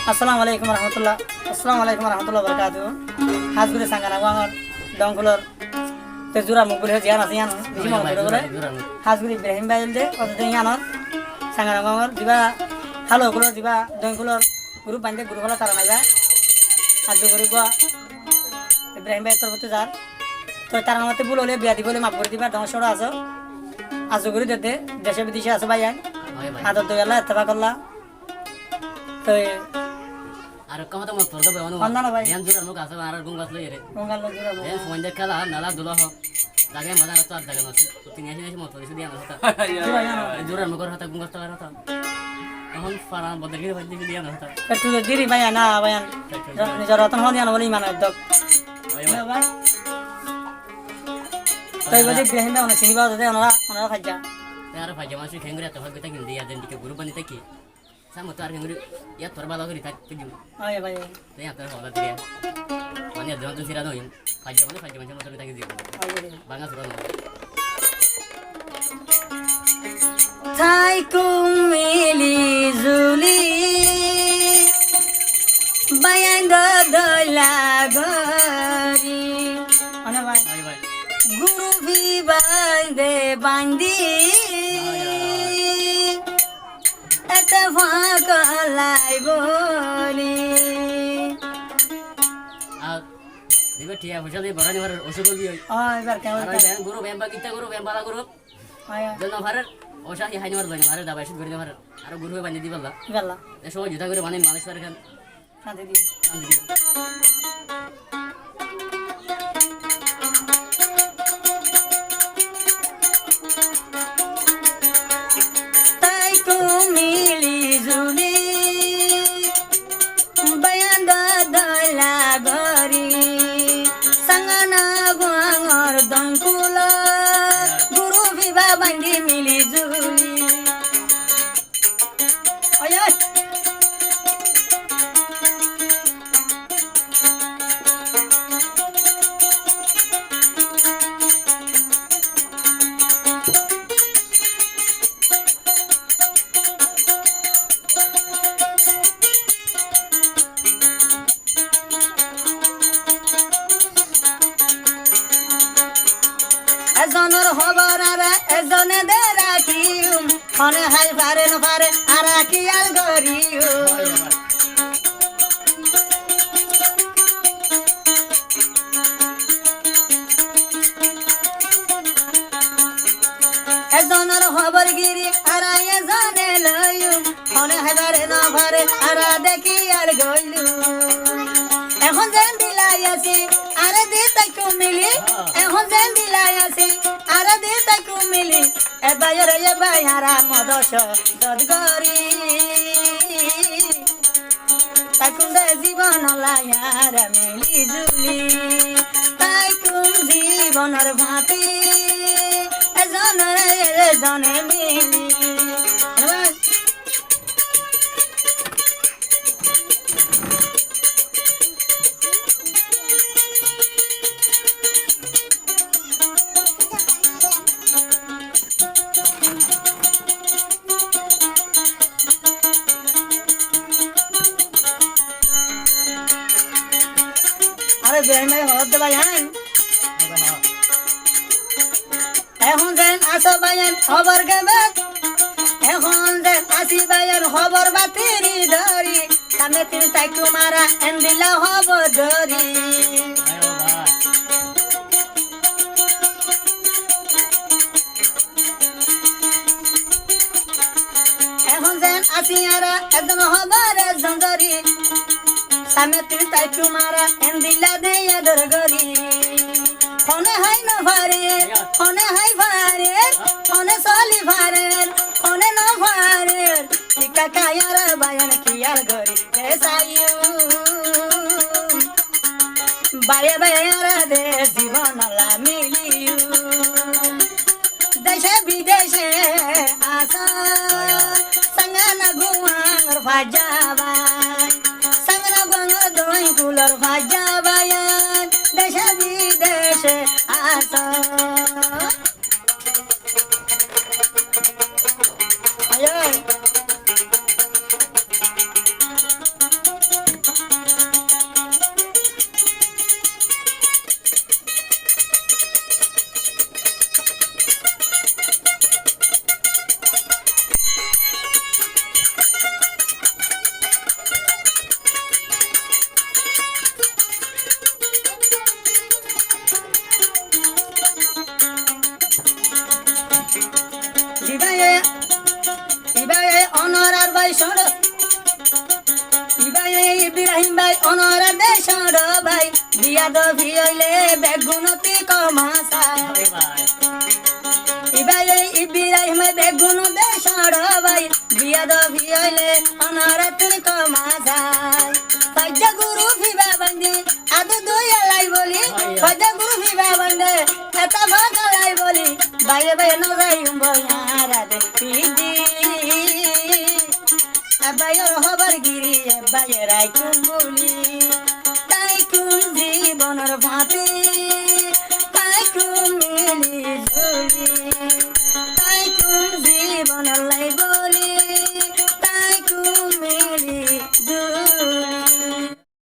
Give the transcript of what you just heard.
আসসালামু আলাইকুম রহমতুল্লাহ। আসসালামু আলাইকুম রহমতুল্লাহ বরকাতুহ। হাজগুড়ি সাঙ্গানা আমার ডঙ্কুলর তেজুরা মুগুরে জিয়ান আছে ইয়ান বেশি মন করে বলে হাজগুড়ি ইব্রাহিম বাইল দে অতদিন ইয়ানর সাঙ্গানা আমার দিবা হালো গুলো দিবা ডঙ্কুলর গ্রুপ বান্ধে গ্রুপ হলো তারা না যায় আর দুগুরি গোয়া ইব্রাহিম ভাই তরফতে যার তো তার মতে ভুল হলে বিয়া দিবলে মাফ করে দিবা ডংসড় আছো আজগুড়ি দে দেশে বিদেশে আছে ভাই আদর দয়াল্লা এতবা করলা তো আর কম তো মত পড়তো বেওনো অন্যান্য ভাই ধ্যান জুরা লোক আছে আর গুঙ্গাস লই রে গঙ্গাল জুরা ধ্যান ফোন দেখ খেলা নালা দুলা হ জায়গায় মজা তো আর জায়গা নছে তিন আসি মত পড়ছে দিয়া হতা জুরা মুগর হতা গুঙ্গাস তো হতা এখন ফারা বদলি ভাই দিবি দিয়া হতা একটু দিরি ভাই না ভাই নিজের রতন হল জানো বলি মানে একদম ভাই তাই বলি ইব্রাহিম ভাই অনেক চিনিবা দে ওনারা খাজা আর ভাই জামাসি খেঙ্গরে তো ভাগ তাকি দিয়া দেন দিকে গ্রুপ বানি তাকি সামো তো আর খেঙ্গরে ইয়া তোর বালা করি থাক তুই আয় ভাই তাই আপনার হলা দিয়া মানে দেওয়া তো সিরা নই ভাই জামাসি মত তাকি দিব বাংলা সুরা থাই কুমিলি জুলি বায়ান দলা গরি অনে ভাই ভাই গুরু ভি বান্দে বান্দি এত ফাঁকলাই বলি আর দিবে টিয়া পয়সা দিয়ে বড় নিবার ওষুধ দিয়ে এবার কেমন আর ব্যাং গুরু ব্যাং বাকিটা গুরু ব্যাং বালা গুরু আয়া জন্য ভারের ওষা কি হাইনি মার বানি মারে দাবাই শুট করে মারে আর গুরু বানি দিবাল্লা গেলা এ সবাই জুতা করে বানি মানুষ পারে খান শান্তি দি শান্তি দিবে তাই কুমিলি জুলি বায়ান দলা গরি সাঙ্গানা গুয়াঙর দঙ্কুল গুরু বিবা বান্দি মিলি জুলি ওই এজনের খবর আর এজনে দে রাখিও মনে হাই পারে ন পারে আর কি আর গরিও এজনের খবর গিরি আর এজনে লইও মনে হাই পারে ন পারে আর দেখি আর গইলু এখন যেন দিলাই আছি আরে দি তাইকু মিলি এখন যেন দিলাই আছি আরে দি তাইকু মিলি এ বাইরা মদস দদগরি তাইকুম দে জীবন লায়ার মিলি জুলি তাইকুম জীবনের ভাতি এজনে মিলি আরে বেরমে হদ ভাইয়ান এখন যেন আসো ভাইয়ান খবর গেবে এখন যেন আসি ভাইয়ান খবর বাতিরি ধরি সামনে তিন তাই তোমারা এন্দিলা হব ধরি আয়ো ভাই এখন যেন আসি আরা একজন হবার একজন ধরি সামনে তিন তাই তোমারা এন্দিলা দেয়া ধরগরি ফোনে হাই না ভারে ফোনে হাই ভারে ফোনে চলি ভারে ফোনে ন ভারে টিকা কায়ার বায়ান কিয়ার গরি দেশাইউ বায়ে বায়ার দে জীবন লা মিলিউ দেশে বিদেশে আসা সঙ্গনা গুয়ার ভাজাবা সঙ্গনা গুয়ার দই কুলর ভাজাবায়ান দেশে বিদেশে আসা আয় ইব্রাহিম ভাই অনর দেশ ভাই বিয়া দভি হইলে বেগুনতি কমাসায় ইব্রাহিম বেগুন দেশ ভাই বিয়া দভি হইলে অনর তুই কমাসায় ফজা গুরু ফিবা বন্দে আদু দুয়ালাই বলি ফজা গুরু ফিবা বন্দে এত ভাগালাই বলি বাইরে বাইরে নজাই বয়ারা দেখি আবায়র হবার গিরি আবায়ের আইকুম বলি তাই কুম জীবনের ভাতে